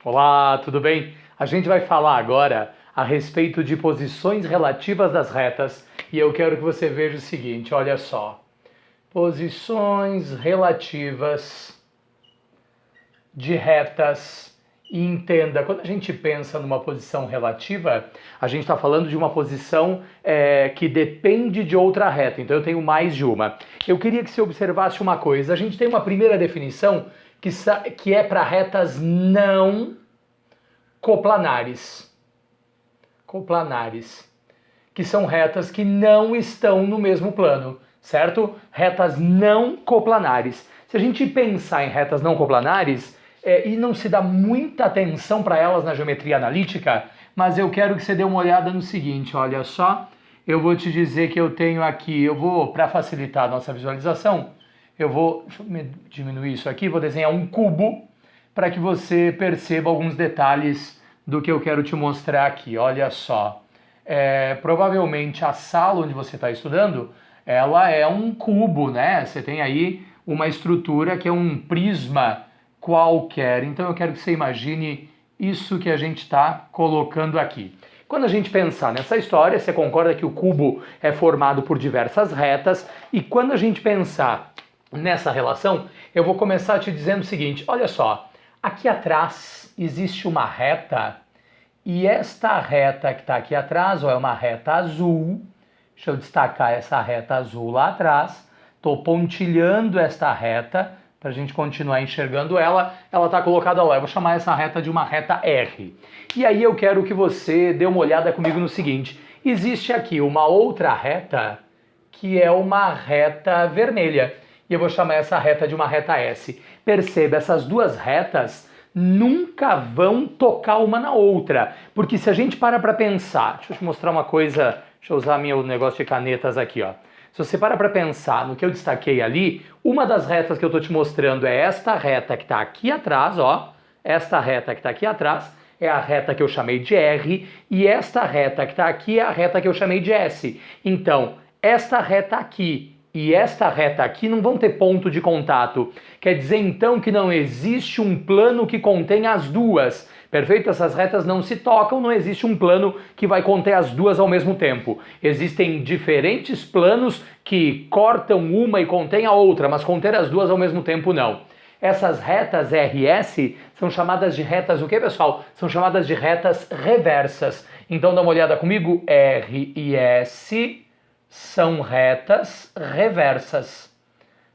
Olá, tudo bem? A gente vai falar agora a respeito de posições relativas das retas e eu quero que você veja o seguinte, olha só. Posições relativas de retas e entenda, quando a gente pensa numa posição relativa, a gente está falando de uma posição que depende de outra reta, então eu tenho mais de uma. Eu queria que você observasse uma coisa, a gente tem uma primeira definição que é para retas não coplanares. Coplanares, que são retas que não estão no mesmo plano, certo? Retas não coplanares. Se a gente pensar em retas não coplanares, e não se dá muita atenção para elas na geometria analítica, mas eu quero que você dê uma olhada no seguinte, olha só, eu vou te dizer que eu tenho aqui, para facilitar a nossa visualização, deixa eu diminuir isso aqui, vou desenhar um cubo para que você perceba alguns detalhes do que eu quero te mostrar aqui. Olha só, provavelmente a sala onde você está estudando, ela é um cubo, né? Você tem aí uma estrutura que é um prisma qualquer. Então eu quero que você imagine isso que a gente está colocando aqui. Quando a gente pensar nessa história, você concorda que o cubo é formado por diversas retas, e quando a gente pensar nessa relação, eu vou começar te dizendo o seguinte, olha só, aqui atrás existe uma reta, e esta reta que está aqui atrás, é uma reta azul, deixa eu destacar essa reta azul lá atrás, estou pontilhando esta reta, para a gente continuar enxergando ela está colocada lá, eu vou chamar essa reta de uma reta R. E aí eu quero que você dê uma olhada comigo no seguinte, existe aqui uma outra reta, que é uma reta vermelha, e eu vou chamar essa reta de uma reta S. Perceba, essas duas retas nunca vão tocar uma na outra, porque se a gente para pensar, deixa eu te mostrar uma coisa, deixa eu usar meu negócio de canetas aqui, ó. Se você para pensar no que eu destaquei ali, uma das retas que eu estou te mostrando é esta reta que está aqui atrás, ó, esta reta que está aqui atrás é a reta que eu chamei de R, e esta reta que está aqui é a reta que eu chamei de S. Então, esta reta aqui e esta reta aqui não vão ter ponto de contato. Quer dizer, então, que não existe um plano que contém as duas. Perfeito? Essas retas não se tocam, não existe um plano que vai conter as duas ao mesmo tempo. Existem diferentes planos que cortam uma e contêm a outra, mas conter as duas ao mesmo tempo não. Essas retas RS são chamadas de retas o quê, pessoal? São chamadas de retas reversas. Então dá uma olhada comigo, R e S são retas reversas.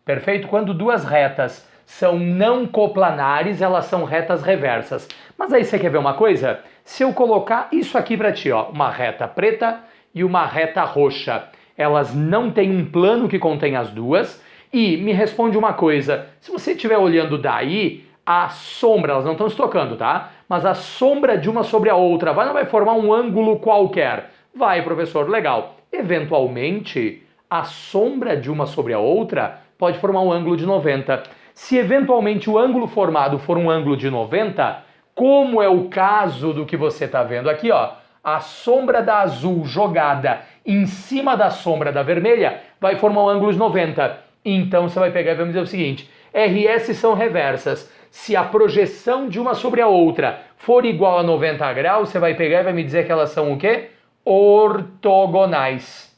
Perfeito? Quando duas retas são não coplanares, elas são retas reversas. Mas aí você quer ver uma coisa? Se eu colocar isso aqui para ti, ó, uma reta preta e uma reta roxa, elas não têm um plano que contém as duas, e me responde uma coisa, se você estiver olhando daí, a sombra, elas não estão se tocando, tá? Mas a sombra de uma sobre a outra não vai formar um ângulo qualquer? Vai, professor, legal. Eventualmente, a sombra de uma sobre a outra pode formar um ângulo de 90. Se eventualmente o ângulo formado for um ângulo de 90, como é o caso do que você está vendo aqui, ó, a sombra da azul jogada em cima da sombra da vermelha vai formar um ângulo de 90. Então você vai pegar e vamos dizer o seguinte, RS são reversas. Se a projeção de uma sobre a outra for igual a 90 graus, você vai pegar e vai me dizer que elas são o quê? Ortogonais,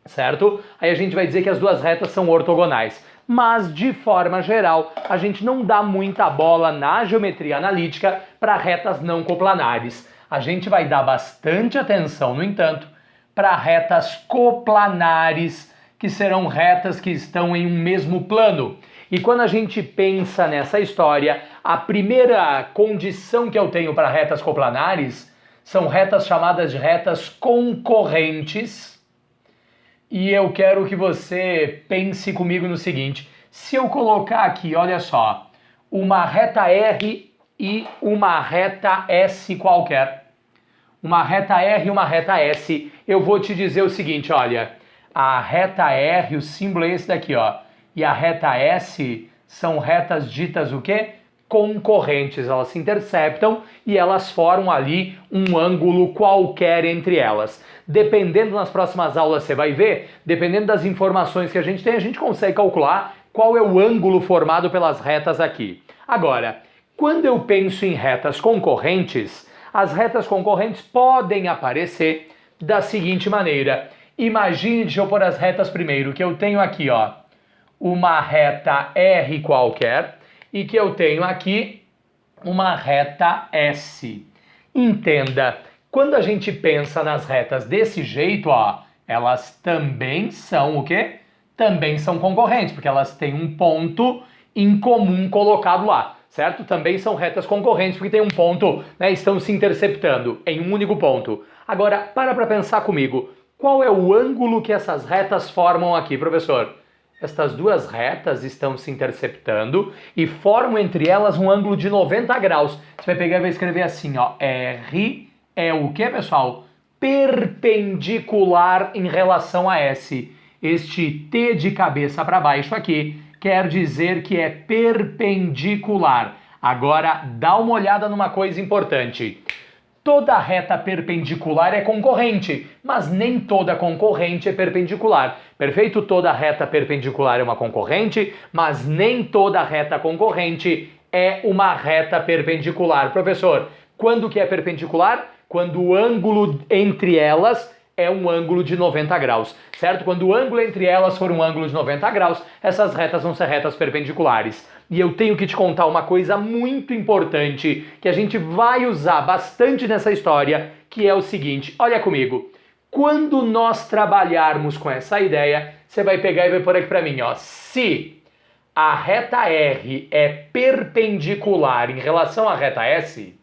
certo? Aí a gente vai dizer que as duas retas são ortogonais. Mas, de forma geral, a gente não dá muita bola na geometria analítica para retas não coplanares. A gente vai dar bastante atenção, no entanto, para retas coplanares, que serão retas que estão em um mesmo plano. E quando a gente pensa nessa história, a primeira condição que eu tenho para retas coplanares são retas chamadas de retas concorrentes. E eu quero que você pense comigo no seguinte, se eu colocar aqui, olha só, uma reta R e uma reta S qualquer, uma reta R e uma reta S, eu vou te dizer o seguinte, olha, a reta R, o símbolo é esse daqui, ó, e a reta S são retas ditas o quê? Concorrentes, elas se interceptam e elas formam ali um ângulo qualquer entre elas. Dependendo, nas próximas aulas você vai ver, dependendo das informações que a gente tem, a gente consegue calcular qual é o ângulo formado pelas retas aqui. Agora, Quando eu penso em retas concorrentes, as retas concorrentes podem aparecer da seguinte maneira. Imagine, deixa eu pôr as retas primeiro, que eu tenho aqui, ó, uma reta R qualquer e que eu tenho aqui uma reta S. Entenda, quando a gente pensa nas retas desse jeito, ó, elas também são o quê? Também são concorrentes, porque elas têm um ponto em comum colocado lá, certo? Também são retas concorrentes, porque tem um ponto, né, estão se interceptando em um único ponto. Agora, para pensar comigo, qual é o ângulo que essas retas formam aqui, professor? Estas duas retas estão se interceptando e formam entre elas um ângulo de 90 graus. Você vai pegar e vai escrever assim, ó, R é o que, pessoal? Perpendicular em relação a S. Este T de cabeça para baixo aqui quer dizer que é perpendicular. Agora, dá uma olhada numa coisa importante. Toda reta perpendicular é concorrente, mas nem toda concorrente é perpendicular. Perfeito? Toda reta perpendicular é uma concorrente, mas nem toda reta concorrente é uma reta perpendicular. Professor, quando que é perpendicular? Quando o ângulo entre elas é um ângulo de 90 graus, certo? Quando o ângulo entre elas for um ângulo de 90 graus, essas retas vão ser retas perpendiculares. E eu tenho que te contar uma coisa muito importante que a gente vai usar bastante nessa história, que é o seguinte, olha comigo. Quando nós trabalharmos com essa ideia, você vai pegar e vai pôr aqui para mim, ó. Se a reta R é perpendicular em relação à reta S,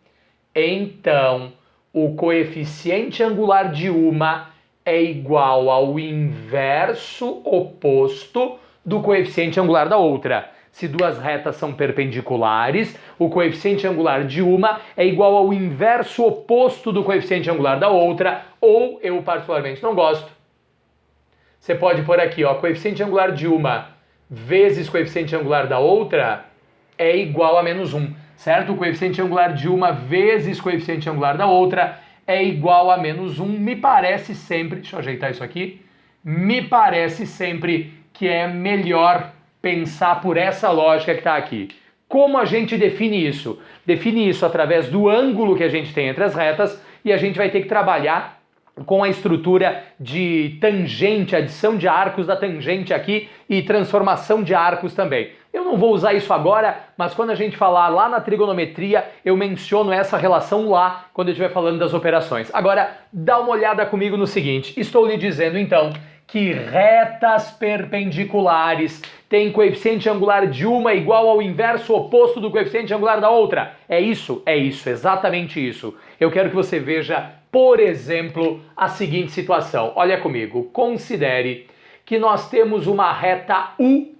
então o coeficiente angular de uma é igual ao inverso oposto do coeficiente angular da outra. Se duas retas são perpendiculares, o coeficiente angular de uma é igual ao inverso oposto do coeficiente angular da outra, ou, eu particularmente não gosto, você pode pôr aqui, ó, coeficiente angular de uma vezes coeficiente angular da outra é igual a menos 1, certo? O coeficiente angular de uma vezes coeficiente angular da outra é igual a menos 1. Me parece sempre, deixa eu ajeitar isso aqui, me parece sempre que é melhor pensar por essa lógica que está aqui. Como a gente define isso? Define isso através do ângulo que a gente tem entre as retas e a gente vai ter que trabalhar com a estrutura de tangente, adição de arcos da tangente aqui e transformação de arcos também. Eu não vou usar isso agora, mas quando a gente falar lá na trigonometria, eu menciono essa relação lá quando eu estiver falando das operações. Agora, dá uma olhada comigo no seguinte, estou lhe dizendo então que retas perpendiculares têm coeficiente angular de uma igual ao inverso oposto do coeficiente angular da outra. É isso, exatamente isso. Eu quero que você veja, por exemplo, a seguinte situação. Olha comigo, considere que nós temos uma reta U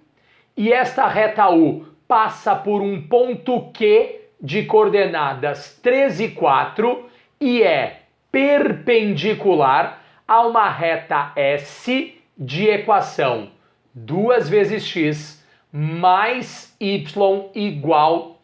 e esta reta U passa por um ponto Q de coordenadas 3 e 4 e é perpendicular a uma reta S de equação 2 vezes x mais y igual,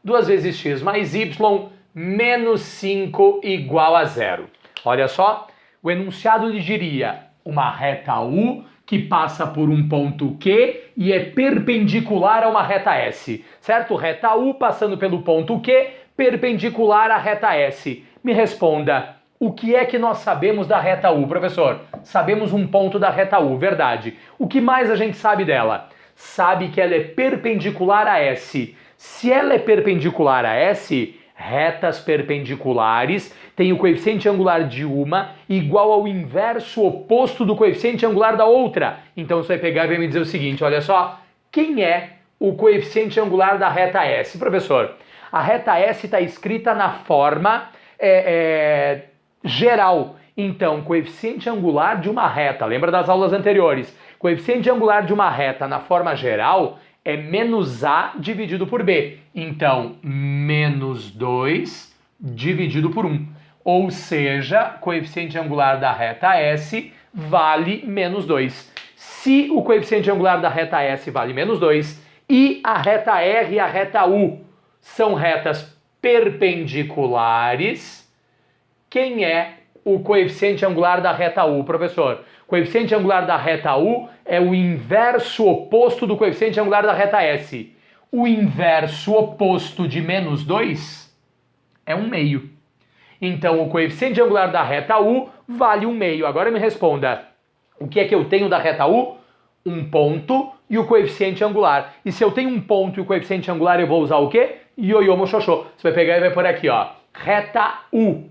2 vezes x mais y menos 5 igual a 0. Olha só, o enunciado lhe diria uma reta U que passa por um ponto Q e é perpendicular a uma reta S, certo? Reta U passando pelo ponto Q, perpendicular à reta S. Me responda, o que é que nós sabemos da reta U, professor? Sabemos um ponto da reta U, verdade. O que mais a gente sabe dela? Sabe que ela é perpendicular a S. Se ela é perpendicular a S, retas perpendiculares têm o coeficiente angular de uma igual ao inverso oposto do coeficiente angular da outra. Então você vai pegar e vai me dizer o seguinte, olha só, quem é o coeficiente angular da reta S? Professor, a reta S está escrita na forma geral. Então, coeficiente angular de uma reta, lembra das aulas anteriores? Coeficiente angular de uma reta na forma geral é menos A dividido por B. Então, menos 2 dividido por 1. Ou seja, coeficiente angular da reta S vale menos 2. Se o coeficiente angular da reta S vale menos 2 e a reta R e a reta U são retas perpendiculares, quem é o coeficiente angular da reta U, professor? Coeficiente angular da reta U é o inverso oposto do coeficiente angular da reta S. o inverso oposto de menos 2 é 1/2. Então, o coeficiente angular da reta U vale 1/2. Agora me responda, o que é que eu tenho da reta U? Um ponto e o coeficiente angular. E se eu tenho um ponto e o coeficiente angular, eu vou usar o quê? Ioiô mochoxô. Você vai pegar e vai pôr aqui, ó, reta U.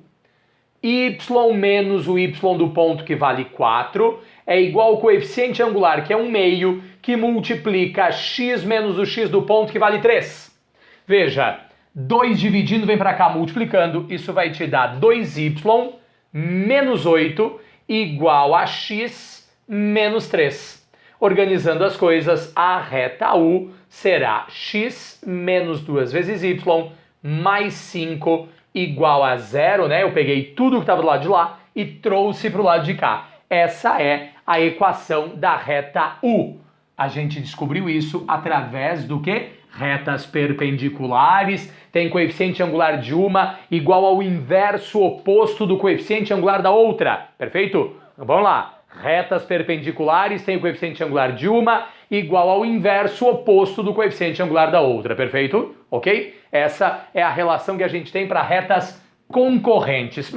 Y menos o y do ponto, que vale 4, é igual ao coeficiente angular, que é 1/2, que multiplica x menos o x do ponto, que vale 3. Veja, 2 dividindo vem para cá multiplicando, isso vai te dar 2y menos 8 igual a x menos 3. Organizando as coisas, a reta U será x menos 2 vezes y mais 5 igual a 0, né? Eu peguei tudo que estava do lado de lá e trouxe para o lado de cá. Essa é a equação da reta U. A gente descobriu isso através do quê? Retas perpendiculares, tem coeficiente angular de uma igual ao inverso oposto do coeficiente angular da outra. Perfeito? Então, vamos lá. Retas perpendiculares tem o coeficiente angular de uma igual ao inverso oposto do coeficiente angular da outra. Perfeito? Ok? Essa é a relação que a gente tem para retas concorrentes,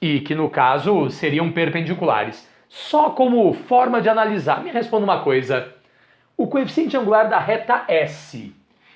e que no caso seriam perpendiculares. Só como forma de analisar, me responda uma coisa. O coeficiente angular da reta S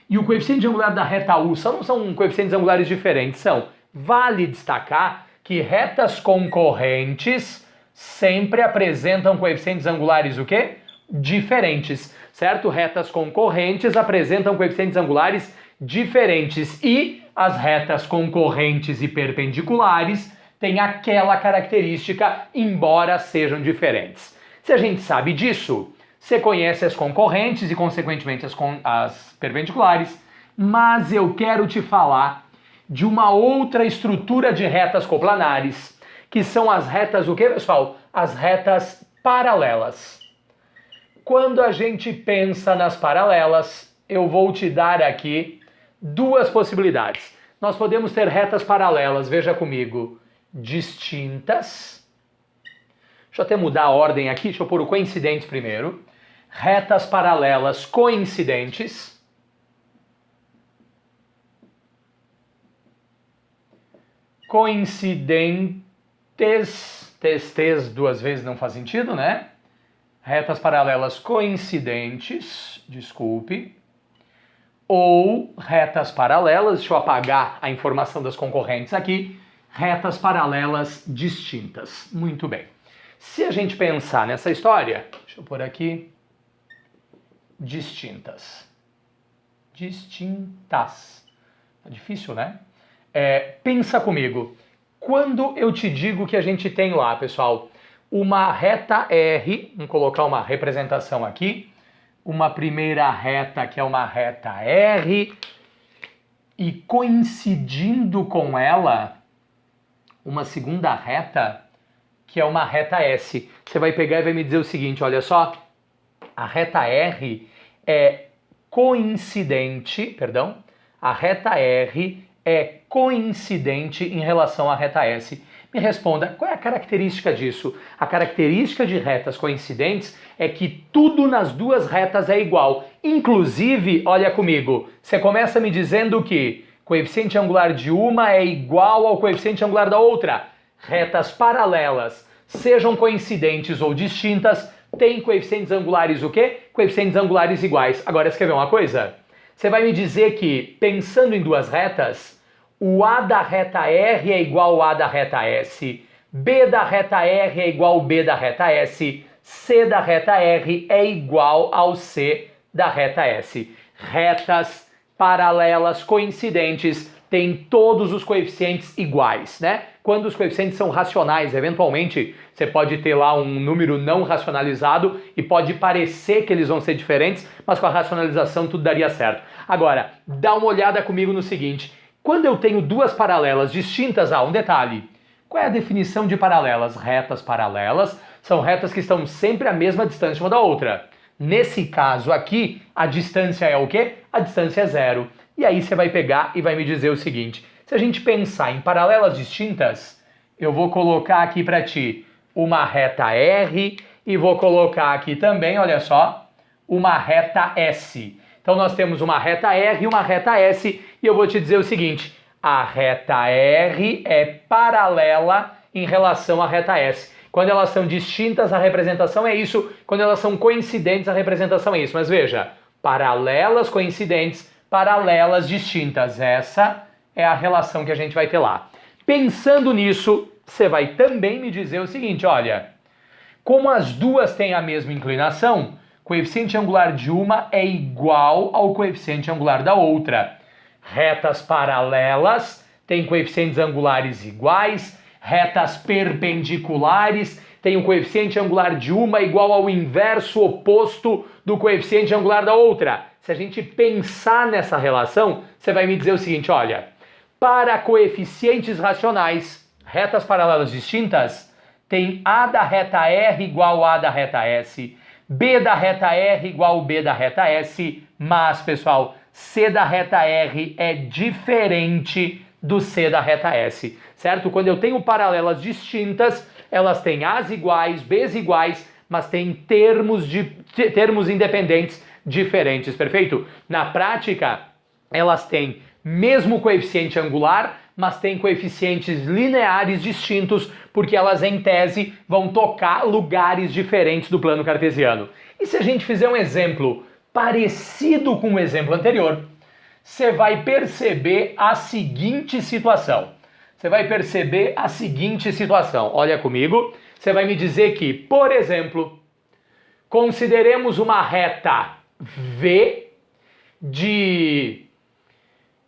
e o coeficiente angular da reta U não são coeficientes angulares diferentes, são. Vale destacar que retas concorrentes sempre apresentam coeficientes angulares o quê? Diferentes, certo? Retas concorrentes apresentam coeficientes angulares diferentes e as retas concorrentes e perpendiculares têm aquela característica, embora sejam diferentes. Se a gente sabe disso, você conhece as concorrentes e, consequentemente, as perpendiculares, mas eu quero te falar de uma outra estrutura de retas coplanares, que são as retas, o que, pessoal? As retas paralelas. Quando a gente pensa nas paralelas, eu vou te dar aqui duas possibilidades. Nós podemos ter retas paralelas, veja comigo, distintas. Deixa eu até mudar a ordem aqui, deixa eu pôr o coincidentes primeiro. Retas paralelas coincidentes. Coincidentes, tes duas vezes não faz sentido, né? Retas paralelas coincidentes, desculpe. Ou retas paralelas, deixa eu apagar a informação das concorrentes aqui, retas paralelas distintas. Muito bem. Se a gente pensar nessa história, deixa eu pôr aqui, distintas. Distintas. Tá difícil, né? Pensa comigo. Quando eu te digo que a gente tem lá, pessoal, uma reta R, vamos colocar uma representação aqui, uma primeira reta que é uma reta R, e coincidindo com ela, uma segunda reta que é uma reta S. Você vai pegar e vai me dizer o seguinte, olha só, a reta R é coincidente, a reta R é coincidente em relação à reta S. Me responda, qual é a característica disso? A característica de retas coincidentes é que tudo nas duas retas é igual. Inclusive, olha comigo, você começa me dizendo que coeficiente angular de uma é igual ao coeficiente angular da outra. Retas paralelas, sejam coincidentes ou distintas, têm coeficientes angulares o quê? Coeficientes angulares iguais. Agora, você quer ver uma coisa? Você vai me dizer que, pensando em duas retas, o A da reta R é igual ao A da reta S, B da reta R é igual ao B da reta S, C da reta R é igual ao C da reta S. Retas paralelas coincidentes têm todos os coeficientes iguais, né? Quando os coeficientes são racionais, eventualmente você pode ter lá um número não racionalizado e pode parecer que eles vão ser diferentes, mas com a racionalização tudo daria certo. Agora, dá uma olhada comigo no seguinte, quando eu tenho duas paralelas distintas, um detalhe, qual é a definição de paralelas? Retas paralelas são retas que estão sempre à mesma distância uma da outra. Nesse caso aqui, a distância é o quê? A distância é zero. E aí você vai pegar e vai me dizer o seguinte, se a gente pensar em paralelas distintas, eu vou colocar aqui para ti uma reta R e vou colocar aqui também, olha só, uma reta S. Então nós temos uma reta R e uma reta S, e eu vou te dizer o seguinte, a reta R é paralela em relação à reta S. Quando elas são distintas, a representação é isso, quando elas são coincidentes, a representação é isso. Mas veja, paralelas, coincidentes, paralelas, distintas. Essa é a relação que a gente vai ter lá. Pensando nisso, você vai também me dizer o seguinte, olha, como as duas têm a mesma inclinação, o coeficiente angular de uma é igual ao coeficiente angular da outra. Retas paralelas têm coeficientes angulares iguais, retas perpendiculares têm o coeficiente angular de uma igual ao inverso oposto do coeficiente angular da outra. Se a gente pensar nessa relação, você vai me dizer o seguinte, olha, para coeficientes racionais, retas paralelas distintas, tem A da reta R igual a A da reta S, B da reta R igual B da reta S, mas, pessoal, C da reta R é diferente do C da reta S, certo? Quando eu tenho paralelas distintas, elas têm A's iguais, B's iguais, mas têm termos independentes diferentes, perfeito? Na prática, elas têm mesmo coeficiente angular, mas têm coeficientes lineares distintos, porque elas, em tese, vão tocar lugares diferentes do plano cartesiano. E se a gente fizer um exemplo parecido com o exemplo anterior, você vai perceber a seguinte situação. Olha comigo. Você vai me dizer que, por exemplo, consideremos uma reta V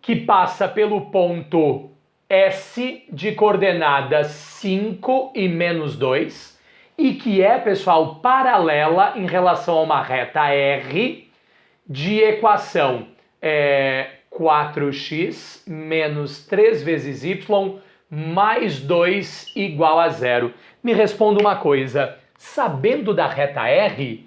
que passa pelo ponto S de coordenadas 5 e menos 2 e que é, pessoal, paralela em relação a uma reta R de equação 4x menos 3 vezes y mais 2 igual a 0. Me responda uma coisa, sabendo da reta R,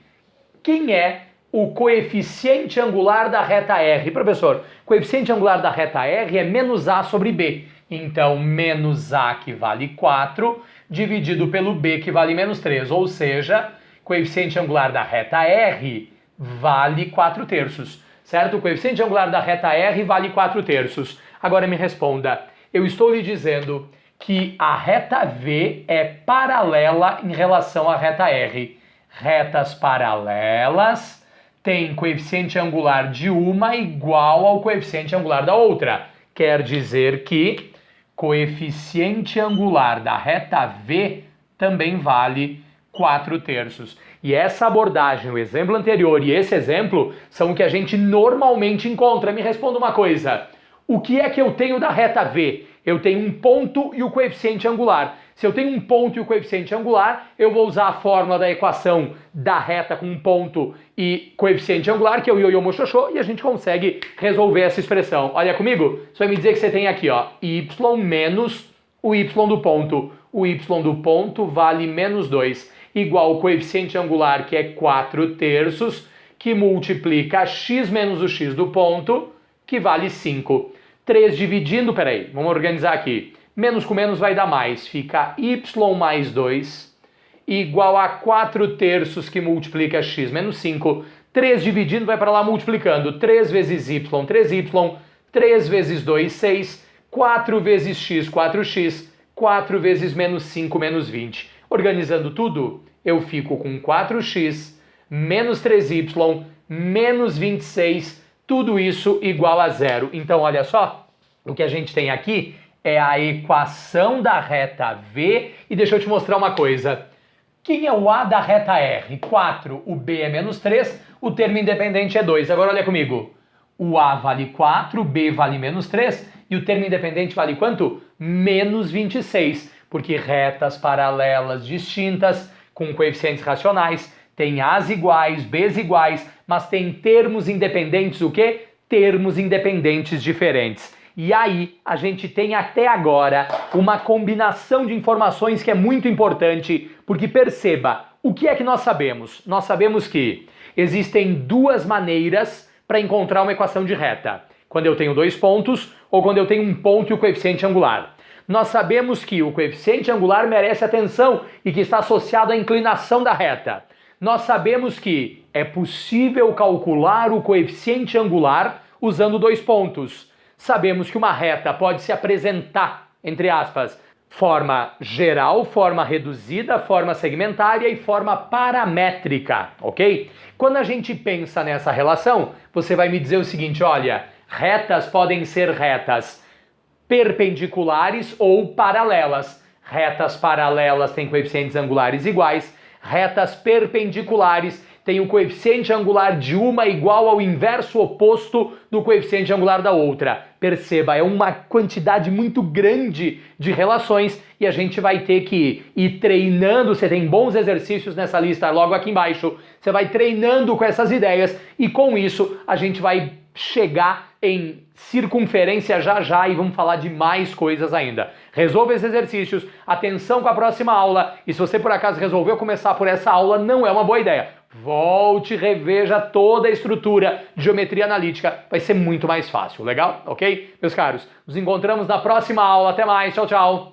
quem é o coeficiente angular da reta R? Professor, coeficiente angular da reta R é menos A sobre B. Então, menos A, que vale 4, dividido pelo B, que vale menos 3. Ou seja, coeficiente angular da reta R vale 4 terços. Certo? O coeficiente angular da reta R vale 4 terços. Agora me responda, eu estou lhe dizendo que a reta V é paralela em relação à reta R. Retas paralelas têm coeficiente angular de uma igual ao coeficiente angular da outra. Quer dizer que coeficiente angular da reta V também vale 4 terços. E essa abordagem, o exemplo anterior e esse exemplo, são o que a gente normalmente encontra. Me responda uma coisa, o que é que eu tenho da reta V? Eu tenho um ponto e o coeficiente angular. Se eu tenho um ponto e o coeficiente angular, eu vou usar a fórmula da equação da reta com um ponto e coeficiente angular, que é o ioiô mochoxô, e a gente consegue resolver essa expressão. Olha comigo, você vai me dizer que você tem aqui, ó, y menos o y do ponto. O y do ponto vale menos 2, igual ao coeficiente angular, que é 4 terços, que multiplica x menos o x do ponto, que vale 5. 3 dividindo, peraí, vamos organizar aqui. Menos com menos vai dar mais, fica y mais 2, igual a 4 terços que multiplica x menos 5. 3 dividindo vai para lá multiplicando. 3 vezes y, 3y, 3 vezes 2, 6, 4 vezes x, 4x, 4 vezes menos 5, menos 20. Organizando tudo, eu fico com 4x, menos 3y, menos 26, tudo isso igual a 0. Então, olha só, o que a gente tem aqui é a equação da reta V, e deixa eu te mostrar uma coisa. Quem é o A da reta R? 4, o B é menos 3, o termo independente é 2. Agora olha comigo, o A vale 4, o B vale menos 3, e o termo independente vale quanto? Menos 26, porque retas paralelas distintas, com coeficientes racionais, tem A's iguais, B's iguais, mas tem termos independentes, o quê? Termos independentes diferentes. E aí, a gente tem até agora uma combinação de informações que é muito importante, porque perceba, o que é que nós sabemos? Nós sabemos que existem duas maneiras para encontrar uma equação de reta. Quando eu tenho 2 pontos ou quando eu tenho um ponto e o coeficiente angular. Nós sabemos que o coeficiente angular merece atenção e que está associado à inclinação da reta. Nós sabemos que é possível calcular o coeficiente angular usando 2 pontos. Sabemos que uma reta pode se apresentar, entre aspas, forma geral, forma reduzida, forma segmentária e forma paramétrica, ok? Quando a gente pensa nessa relação, você vai me dizer o seguinte, olha, retas podem ser retas perpendiculares ou paralelas. Retas paralelas têm coeficientes angulares iguais, retas perpendiculares têm o coeficiente angular de uma igual ao inverso oposto do coeficiente angular da outra. Perceba, é uma quantidade muito grande de relações e a gente vai ter que ir treinando. Você tem bons exercícios nessa lista logo aqui embaixo. Você vai treinando com essas ideias e com isso a gente vai chegar em circunferência já e vamos falar de mais coisas ainda. Resolva esses exercícios, atenção com a próxima aula e se você por acaso resolveu começar por essa aula, não é uma boa ideia. Volte, reveja toda a estrutura de geometria analítica, vai ser muito mais fácil, legal? Ok? Meus caros, nos encontramos na próxima aula, até mais, tchau, tchau!